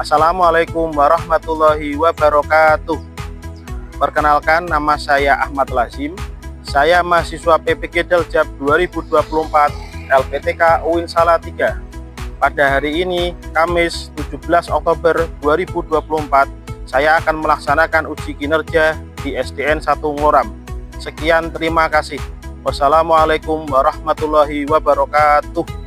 Assalamualaikum warahmatullahi wabarakatuh. Perkenalkan, nama saya Ahmad Lazim. Saya mahasiswa PPG Daljab 2024 LPTK UIN Salatiga. Pada hari ini, Kamis 17 Oktober 2024, saya akan melaksanakan uji kinerja di SDN 1 Ngoram. Sekian, terima kasih. Wassalamualaikum warahmatullahi wabarakatuh.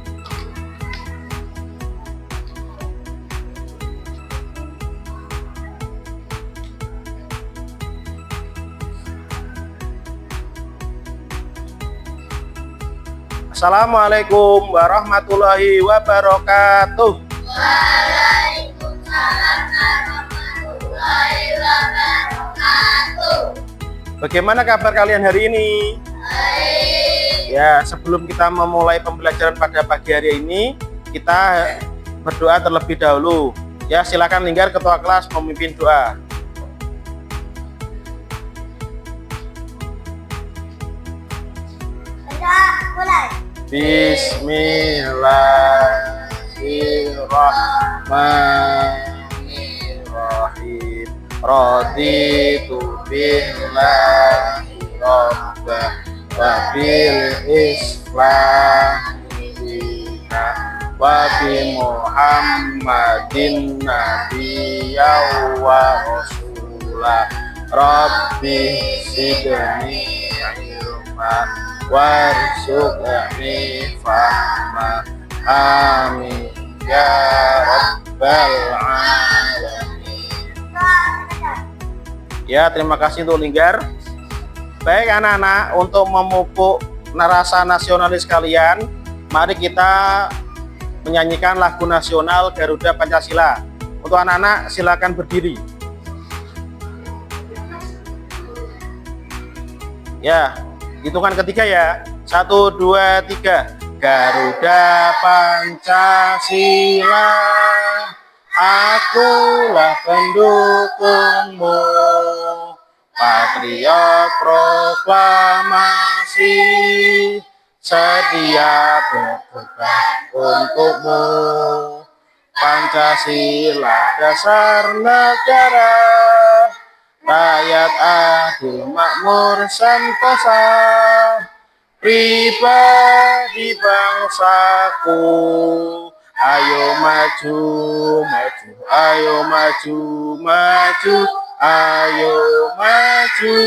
Assalamualaikum warahmatullahi wabarakatuh. Waalaikumsalam warahmatullahi wabarakatuh. Bagaimana kabar kalian hari ini? Baik. Ya, sebelum kita memulai pembelajaran pada pagi hari ini, kita berdoa terlebih dahulu. Ya, silakan Linggar ketua kelas memimpin doa. Mulai. Bismillahirrahmanirrahim. Raditu billahi rabbah wa bil islami dinan wa bi Muhammadin nabiyyan wa rasulah. Rabbi zidni ilma warzuqni fahma. Amin ya rabbal alamin. Ya, terima kasih untuk Linggar. Baik anak-anak, untuk memupuk rasa nasionalis kalian, mari kita menyanyikan lagu nasional Garuda Pancasila. Untuk anak-anak, silakan berdiri. Ya, hitungan ketiga ya. 1, 2, 3. Garuda Pancasila, akulah pendukungmu. Patriot proklamasi, sedia berkorban untukmu. Pancasila dasar negara, rakyat adil makmur sentosa, pribadi bangsaku. Ayo maju, maju, ayo maju, maju, ayo maju,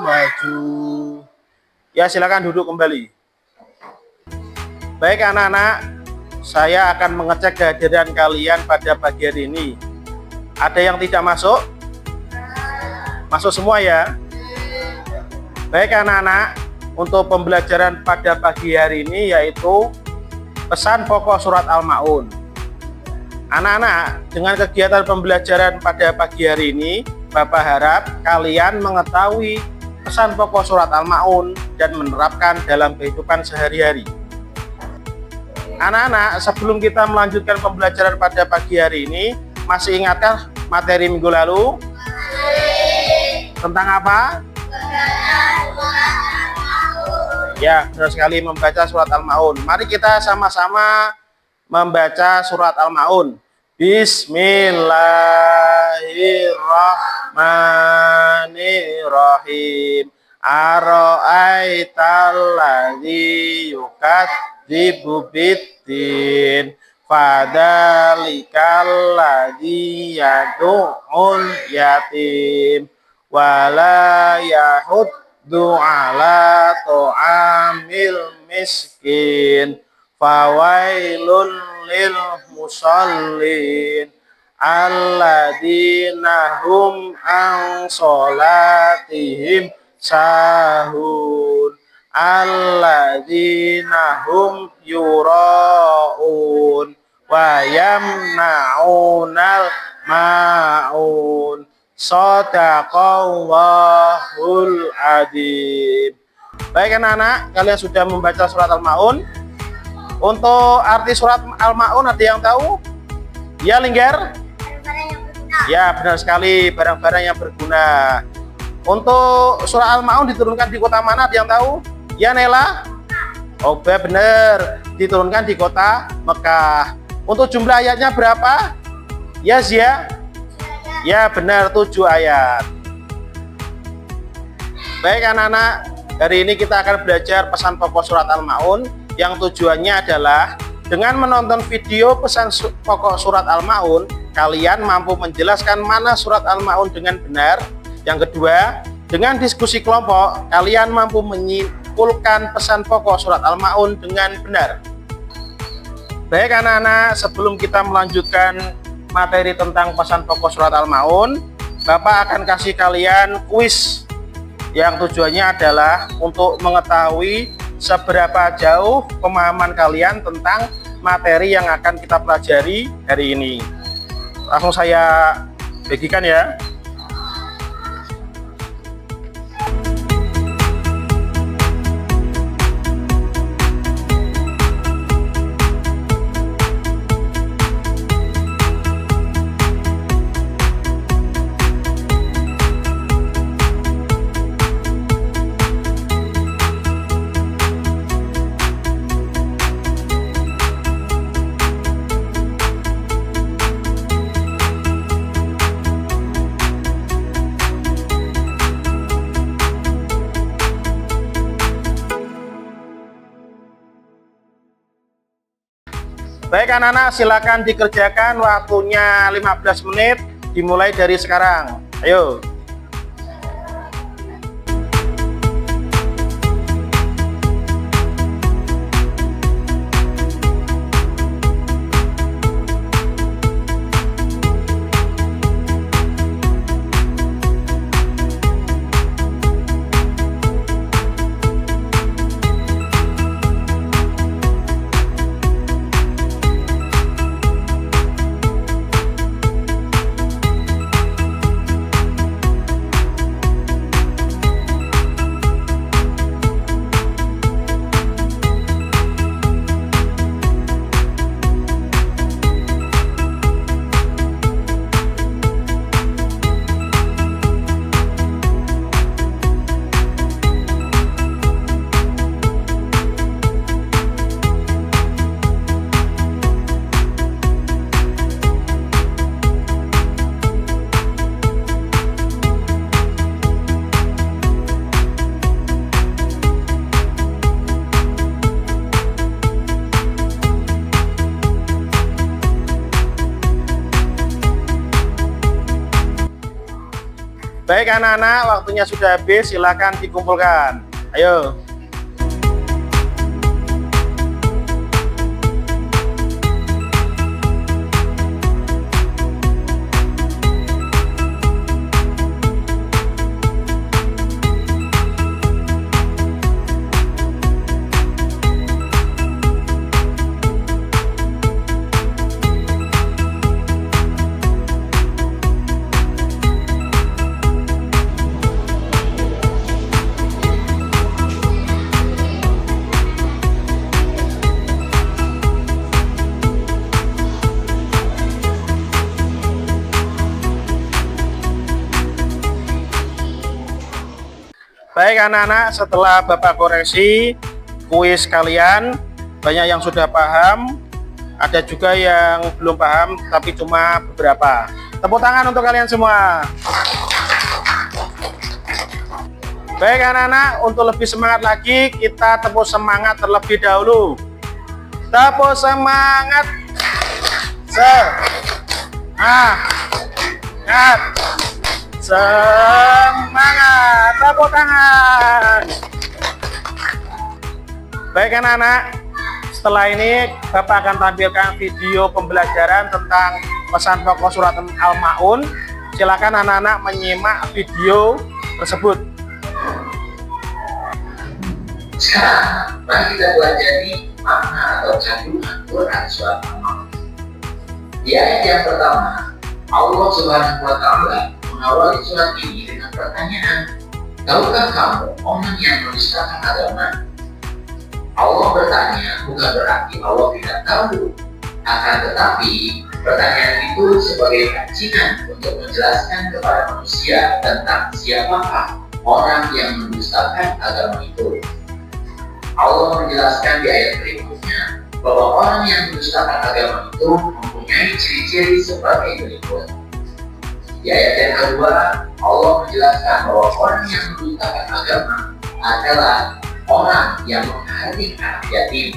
maju. Ya, silakan duduk kembali. Baik anak-anak, saya akan mengecek kehadiran kalian pada pagi hari ini. Ada yang tidak masuk? Masuk semua ya. Baik anak-anak, untuk pembelajaran pada pagi hari ini yaitu pesan pokok surat Al-Ma'un. Anak-anak, dengan kegiatan pembelajaran pada pagi hari ini, Bapak harap kalian mengetahui pesan pokok surat Al-Ma'un dan menerapkan dalam kehidupan sehari-hari. Anak-anak, sebelum kita melanjutkan pembelajaran pada pagi hari ini, masih ingatkah materi minggu lalu? Tentang apa? Ya, benar sekali, membaca surat Al-Ma'un. Mari kita sama-sama membaca surat Al-Ma'un. Bismillahirrahmanirrahim. Ara'aital ladzi yukadzibu biddin, fadzalikal ladzi yad'ul yatim wala yahuddu ala ta'amil miskin, fawailun lil musallin alladzina hum an sholatihim sahun, alladzina hum yura'un wa yamna'unal ma'un. Shadaqallahul adzim. Baik anak-anak, kalian sudah membaca surat Al-Ma'un. Untuk arti surat Al-Ma'un ada yang tahu? Ya Linggar? Barang-barang yang berguna. Ya, benar sekali, barang-barang yang berguna. Untuk surat Al-Ma'un diturunkan di kota mana, ada yang tahu? Ya Nela? Oh benar, diturunkan di kota Mekah. Untuk jumlah ayatnya berapa? Yes ya? Ya benar, 7 ayat. Baik anak-anak, hari ini kita akan belajar pesan pokok surat Al-Ma'un yang tujuannya adalah dengan menonton video pesan pokok surat Al-Ma'un, kalian mampu menjelaskan mana surat Al-Ma'un dengan benar. Yang kedua, dengan diskusi kelompok, kalian mampu menyimpulkan pesan pokok surat Al-Ma'un dengan benar. Baik anak-anak, sebelum kita melanjutkan materi tentang pesan pokok surat Al-Ma'un, Bapak akan kasih kalian kuis yang tujuannya adalah untuk mengetahui seberapa jauh pemahaman kalian tentang materi yang akan kita pelajari hari ini. Langsung saya bagikan ya. Baik anak-anak, silakan dikerjakan, waktunya 15 menit dimulai dari sekarang. Ayo. Baik anak-anak, waktunya sudah habis, silakan dikumpulkan. Ayo. Baik anak-anak, setelah Bapak koreksi kuis kalian, banyak yang sudah paham, ada juga yang belum paham tapi cuma beberapa. Tepuk tangan untuk kalian semua. Baik anak-anak, untuk lebih semangat lagi, kita tepuk semangat terlebih dahulu. Tepuk semangat. Semangat, tepuk tangan. Baik anak-anak, setelah ini Bapak akan tampilkan video pembelajaran tentang pesan pokok surat Al-Ma'un. Silakan anak-anak menyimak video tersebut. Sekarang, mari kita pelajari makna atau kandungan Quran surat Al-Ma'un. Di ayat yang pertama, Allah Subhanahu wa Ta'ala mengawali surat ini dengan pertanyaan, tahukah kamu orang yang mendustakan agama? Allah bertanya bukan berarti Allah tidak tahu, akan tetapi pertanyaan itu sebagai pancingan untuk menjelaskan kepada manusia tentang siapakah orang yang mendustakan agama itu. Allah menjelaskan di ayat berikutnya bahwa orang yang mendustakan agama itu mempunyai mempunyai ciri-ciri sebagai berikut. Di ayat yang kedua, Allah menjelaskan bahwa orang yang mendustakan agama adalah orang yang menghardik anak yatim.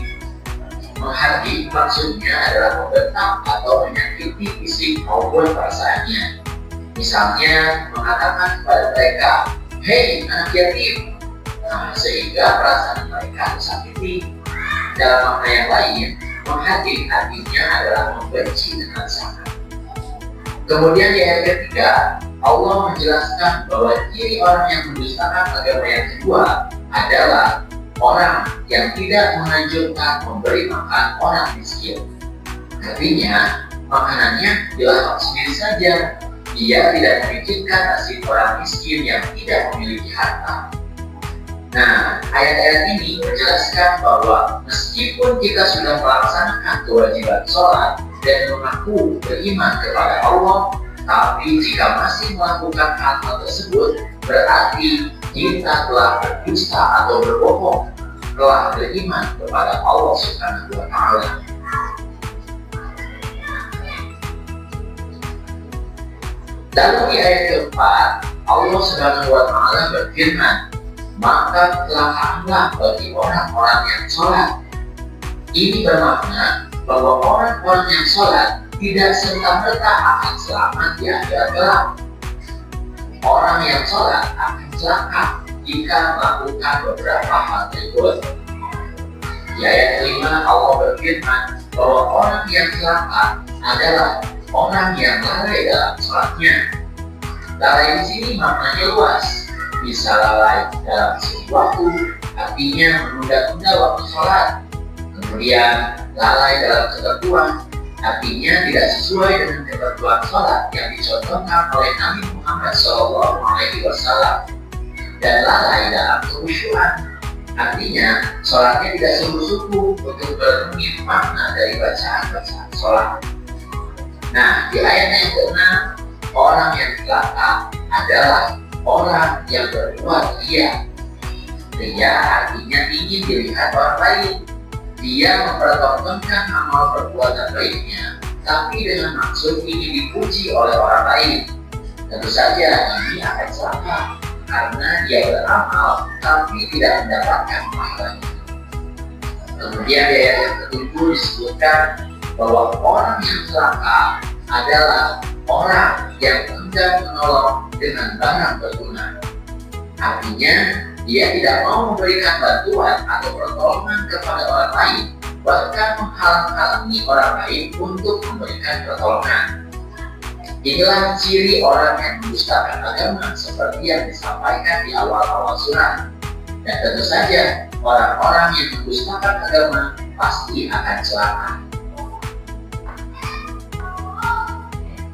Menghardik maksudnya adalah membentak atau menyakiti fisik maupun perasaannya. Misalnya mengatakan kepada mereka, "Hei anak yatim," sehingga perasaan mereka tersakiti. Dalam makna yang lain, menghardik artinya adalah membenci dengan sangat. Kemudian di ayat ketiga, Allah menjelaskan bahwa ciri orang yang mendustakan agama yang kedua adalah orang yang tidak menganjurkan memberi makan orang miskin. Artinya, makanannya dilahap sendiri saja. Dia tidak memikirkan nasib orang miskin yang tidak memiliki harta. Nah, ayat-ayat ini menjelaskan bahwa meskipun kita sudah melaksanakan kewajiban sholat dan mengaku beriman kepada Allah, tapi jika masih melakukan hal tersebut, berarti kita telah berdusta atau berbohong, telah beriman kepada Allah Subhanahu wa Ta'ala. Lalu di ayat keempat, Allah Subhanahu wa Ta'ala berfirman, "Maka celakalah bagi orang-orang yang sholat." Ini bermakna bahwa orang-orang yang sholat tidak serta-merta akan selamat di akhirat kelak. Orang yang sholat akan celaka jika melakukan beberapa hal berikut. Di ayat kelima, Allah berfirman bahwa orang yang celaka adalah orang yang lalai dalam sholatnya. Lalai di sini maknanya luas. Bisa lalai dalam segi waktu, artinya menunda-tunda waktu sholat. Kemudian lalai dalam ketentuan, artinya tidak sesuai dengan ketentuan sholat yang dicontohkan oleh Nabi Muhammad SAW. Dan lalai dalam kekhusyuan, artinya sholatnya tidak sungguh-sungguh untuk memenuhi makna dari bacaan-bacaan sholat. Nah, di ayat yang ke-6, orang yang celaka adalah orang yang berbuat riya. Riya artinya ingin dilihat orang lain. Dia mempertontonkan amal perbuatan baiknya, tapi dengan maksud ingin dipuji oleh orang lain. Tentu saja ini akan celaka, karena dia beramal tapi tidak mendapatkan pahalanya. Kemudian di ayat yang ke-7 disebutkan bahwa orang yang celaka adalah orang yang enggan menolong dengan barang berguna. Artinya, dia tidak mau memberikan bantuan atau pertolongan kepada orang lain, bahkan menghalang-halangi orang lain untuk memberikan pertolongan. Inilah ciri orang yang mendustakan agama seperti yang disampaikan di awal-awal surat. Dan tentu saja, orang-orang yang mendustakan agama pasti akan celaka.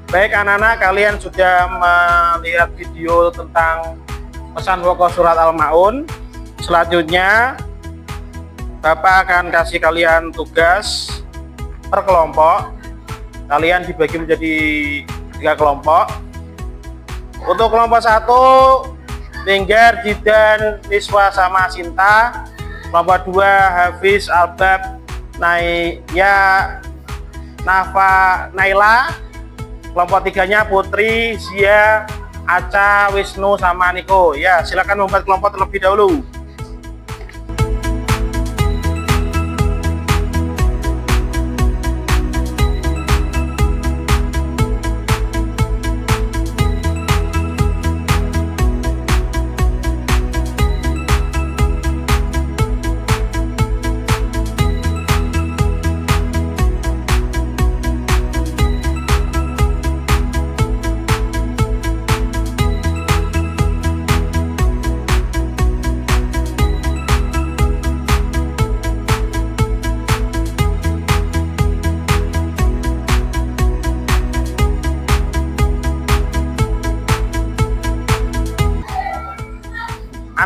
Baik anak-anak, kalian sudah melihat video tentang pesan pokok surat Al-Ma'un. Selanjutnya Bapak akan kasih kalian tugas per kelompok. Kalian dibagi menjadi 3 kelompok. Untuk kelompok 1, Linggar, Jidan, Niswa sama Sinta. Kelompok 2, Hafiz, Albab, Naya, Nafa, Naila. Kelompok 3-nya Putri, Zia, Aca, Wisnu, sama Niko. Ya, silakan membuat kelompok terlebih dahulu.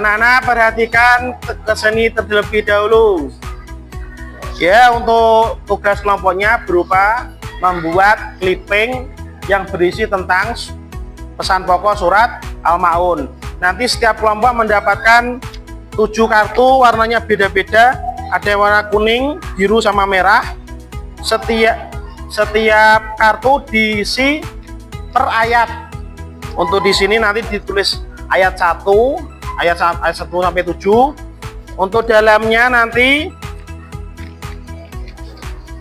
Anak-anak perhatikan ke sini terlebih dahulu. Ya, untuk tugas kelompoknya berupa membuat clipping yang berisi tentang pesan pokok surat Al-Ma'un. Nanti setiap kelompok mendapatkan 7 kartu, warnanya beda-beda. Ada yang warna kuning, biru, sama merah. setiap kartu diisi per ayat. Untuk di sini nanti ditulis ayat 1, ayat 1 sampai 7. Untuk dalamnya nanti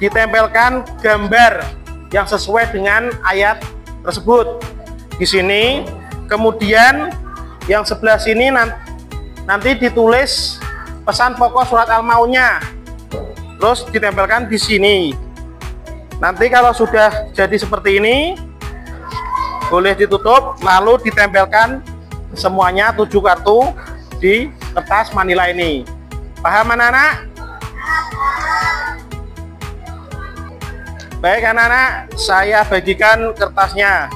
ditempelkan gambar yang sesuai dengan ayat tersebut di sini. Kemudian yang sebelah sini nanti ditulis pesan pokok surat Al-Maunnya, terus ditempelkan di sini. Nanti kalau sudah jadi seperti ini, boleh ditutup, lalu ditempelkan semuanya 7 kartu di kertas manila ini. Paham anak-anak? Baik anak-anak, saya bagikan kertasnya.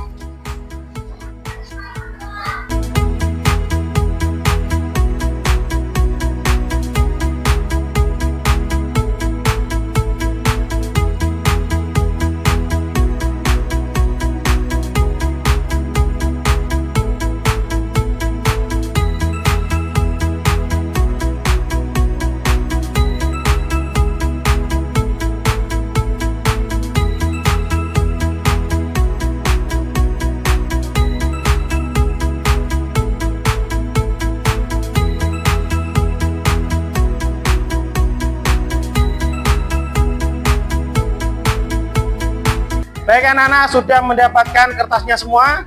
Baik anak-anak, sudah mendapatkan kertasnya semua?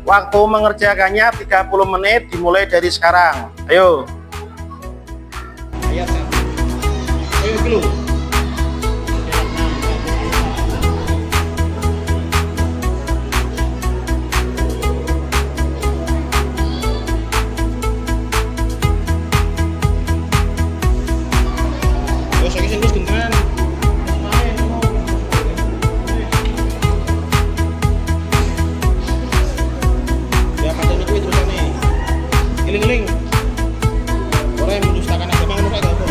Waktu mengerjakannya 30 menit dimulai dari sekarang. Ayo. Ayat 1. Ayo dulu. Giling-giling. Orang yang mendustakan agama menurut agama.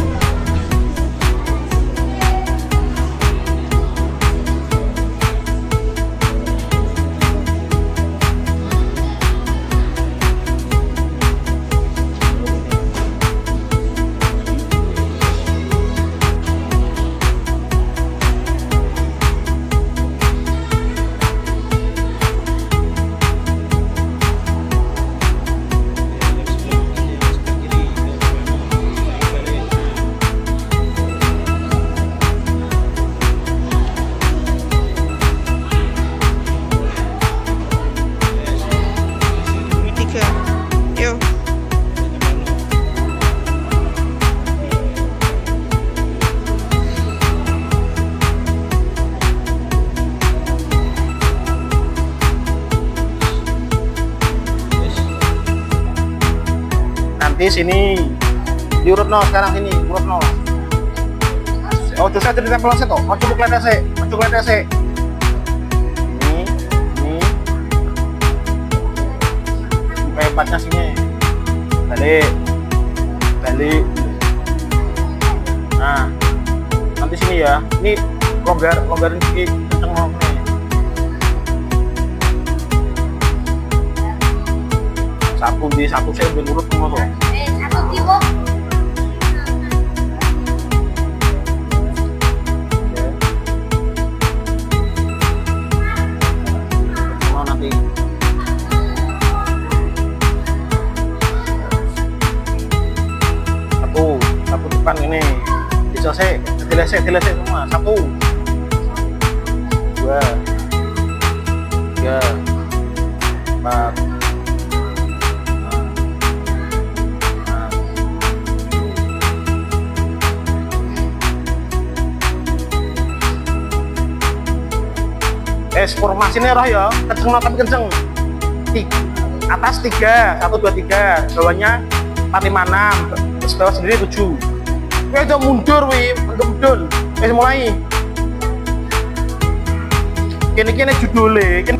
Nanti sini diurut no, sekarang sini urut no. Oh, terus aja ditempel sih toh. Mau coba kelihatan sih, Ini. Sampai empatnya sini. Balik. Nah, nanti sini ya. Ini longgarin sedikit, kenceng mau nih. Satu saya udah urut semua tuh. Satu tibo. Mau nanti. Satu depan ini. Bisa dilesek semua. 1, 2, 3, 4. Formasinya roh ya, kenceng tapi kenceng. Atas 3, 1, 2, 3, bawahnya 4, 5, 6, terus bawah sendiri 7. Wih, udah mundur wih, mundur. Mulai. Kini judulnya.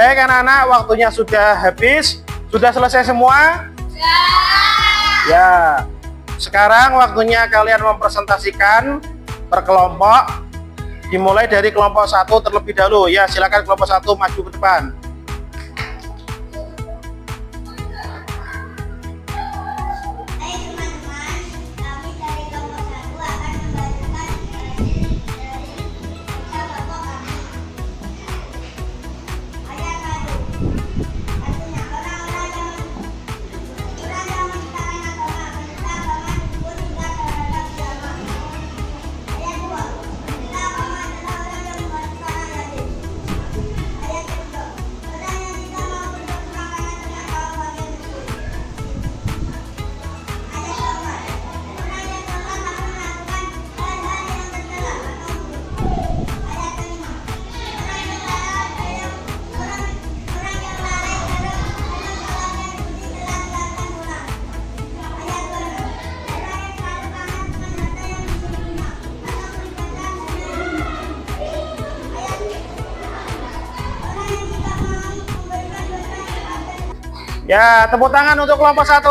Baik anak-anak, waktunya sudah habis. Sudah selesai semua? Ya. Sekarang waktunya kalian mempresentasikan per kelompok. Dimulai dari kelompok 1 terlebih dahulu. Ya, silakan kelompok 1 maju ke depan. Ya, tepuk tangan untuk kelompok 1.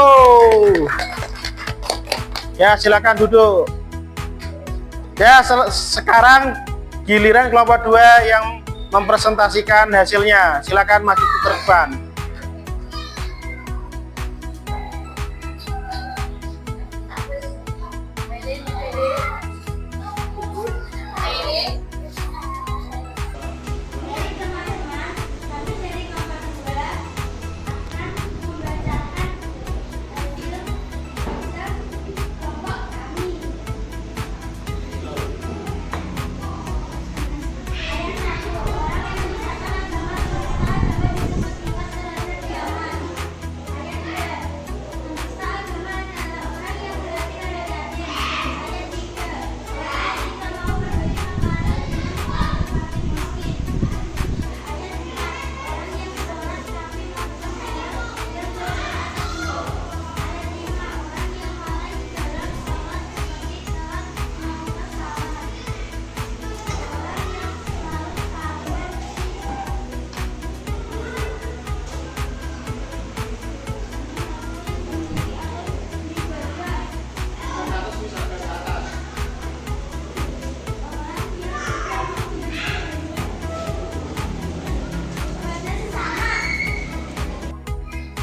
Ya, silakan duduk. Ya, sekarang giliran kelompok 2 yang mempresentasikan hasilnya. Silakan maju ke depan.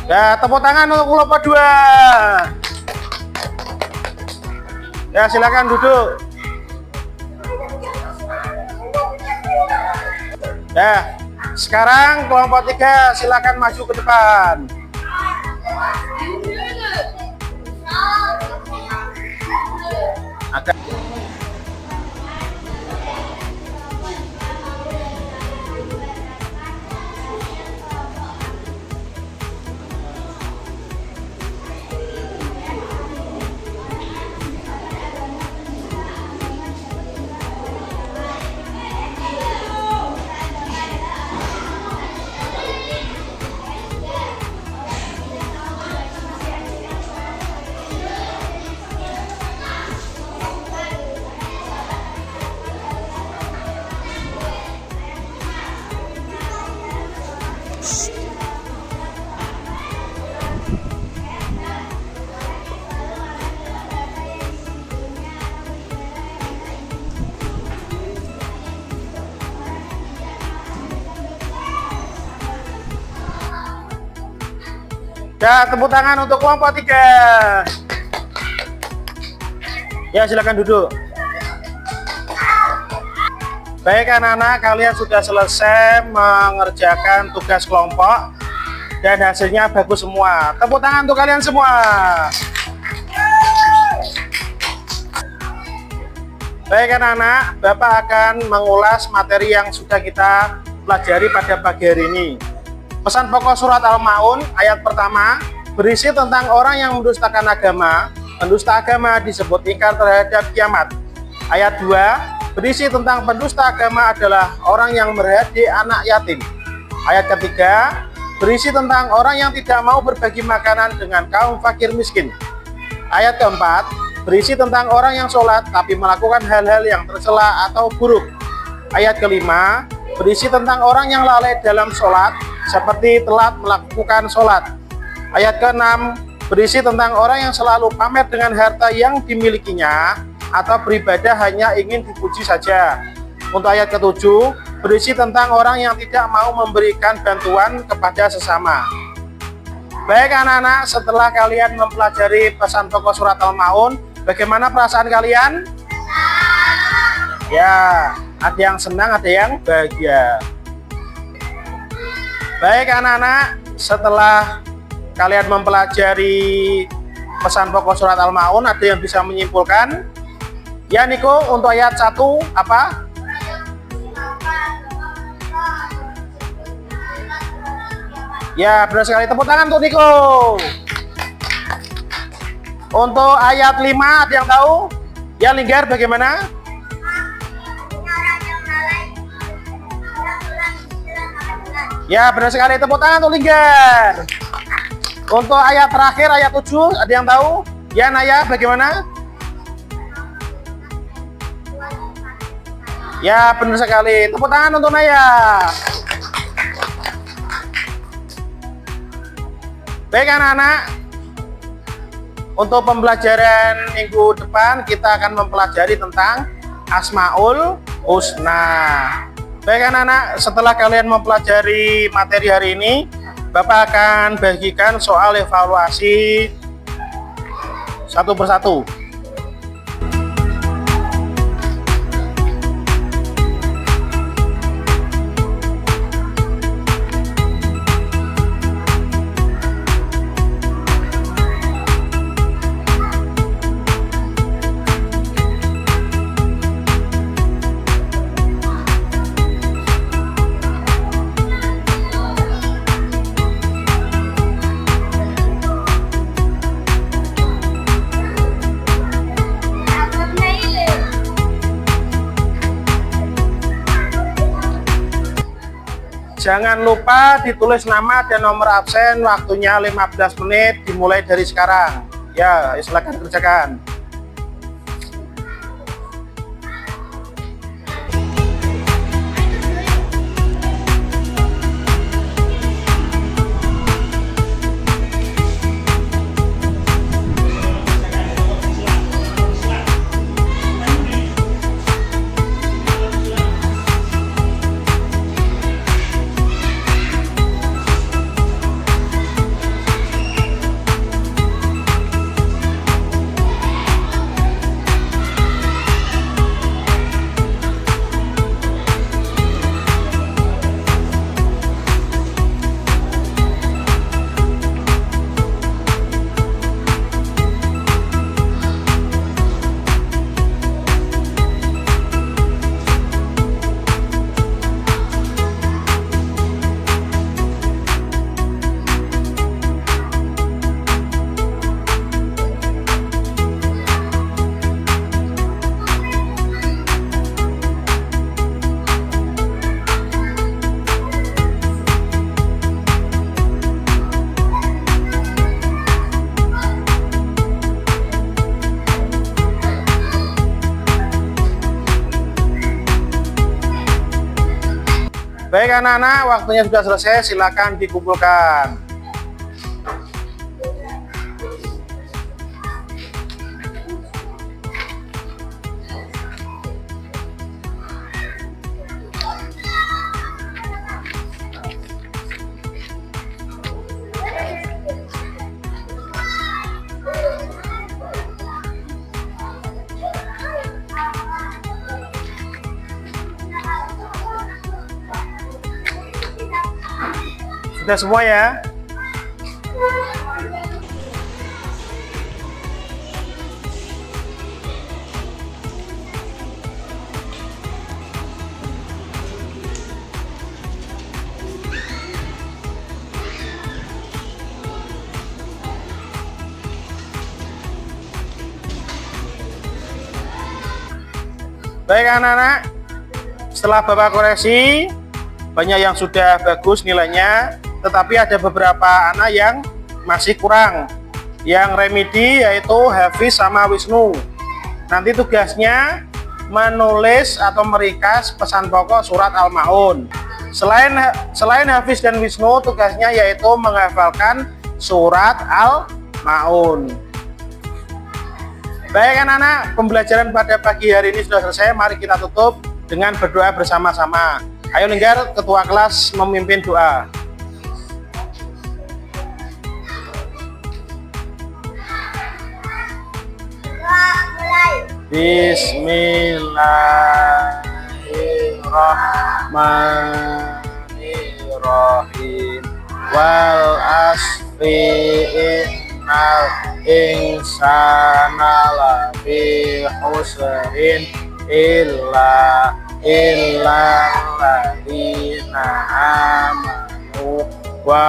Ya, tepuk tangan untuk kelompok 2. Ya, silakan duduk. Ya, sekarang kelompok 3 silakan maju ke depan. Ada. Ya, tepuk tangan untuk kelompok 3. Ya, silakan duduk. Baik anak-anak, kalian sudah selesai mengerjakan tugas kelompok dan hasilnya bagus semua. Tepuk tangan untuk kalian semua. Baik anak-anak, Bapak akan mengulas materi yang sudah kita pelajari pada pagi hari ini. Pesan pokok surat Al-Maun ayat pertama berisi tentang orang yang mendustakan agama. Pendusta agama disebut ingkar terhadap kiamat. Ayat 2 berisi tentang pendusta agama adalah orang yang merhadi anak yatim. Ayat ketiga berisi tentang orang yang tidak mau berbagi makanan dengan kaum fakir miskin. Ayat keempat berisi tentang orang yang sholat tapi melakukan hal-hal yang tercela atau buruk. Ayat kelima berisi tentang orang yang lalai dalam sholat seperti telat melakukan sholat. Ayat ke-6 berisi tentang orang yang selalu pamer dengan harta yang dimilikinya atau beribadah hanya ingin dipuji saja. Untuk ayat ke-7 berisi tentang orang yang tidak mau memberikan bantuan kepada sesama. Baik anak-anak, setelah kalian mempelajari pesan pokok surat Al-Maun, bagaimana perasaan kalian? Ya, ada yang senang, ada yang bahagia. Baik anak-anak, setelah kalian mempelajari pesan pokok surat Al-Maun, ada yang bisa menyimpulkan? Ya Niko, untuk ayat 1 apa? Ya, benar sekali. Tepuk tangan untuk Niko. Untuk ayat 5 ada yang tahu? Ya Linggar, bagaimana? Ya, benar sekali. Tepuk tangan untuk Linggar. Untuk ayat terakhir, ayat 7, ada yang tahu? Ya Naya, bagaimana? Ya, benar sekali. Tepuk tangan untuk Naya. Baik anak-anak, untuk pembelajaran minggu depan kita akan mempelajari tentang Asmaul Husna. Baik anak-anak, setelah kalian mempelajari materi hari ini, Bapak akan bagikan soal evaluasi satu persatu. Jangan lupa ditulis nama dan nomor absen, waktunya 15 menit dimulai dari sekarang. Ya, silakan kerjakan. Baik anak-anak, waktunya sudah selesai, silakan dikumpulkan. Sudah semua ya? Baik anak-anak, setelah Bapak koreksi, banyak yang sudah bagus nilainya, tetapi ada beberapa anak yang masih kurang. Yang remedi yaitu Hafiz sama Wisnu. Nanti tugasnya menulis atau meringkas pesan pokok surat Al-Maun. Selain Hafiz dan Wisnu, tugasnya yaitu menghafalkan surat Al-Maun. Baik anak-anak, pembelajaran pada pagi hari ini sudah selesai. Mari kita tutup dengan berdoa bersama-sama. Ayo Linggar, ketua kelas memimpin doa. Mulai. Bismillahirrahmanirrahim. Wal asfi innal insana lafi khusrin illa alladzina amanu wa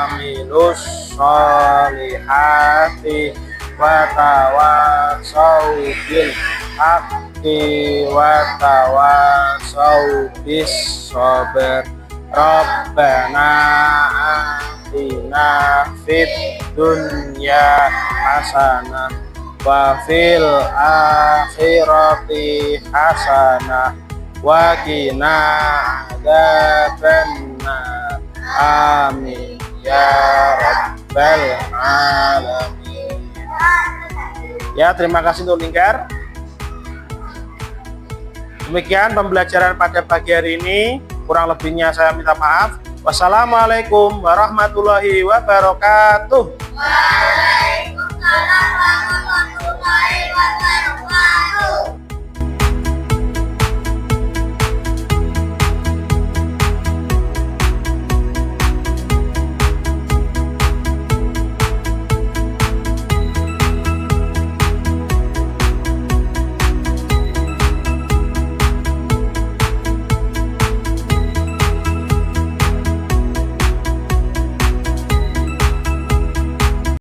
amilus solihati wa tawassaw bil haqqi wa tawassaw bis sabr. Rabbana atina fid dunya hasanah wa fil akhirati hasanah wa qina adzabannar. Amin ya rabbal alamin. Ya, terima kasih untuk Linggar. Demikian pembelajaran pada pagi hari ini. Kurang lebihnya saya minta maaf. Wassalamualaikum warahmatullahi wabarakatuh. Waalaikumsalam.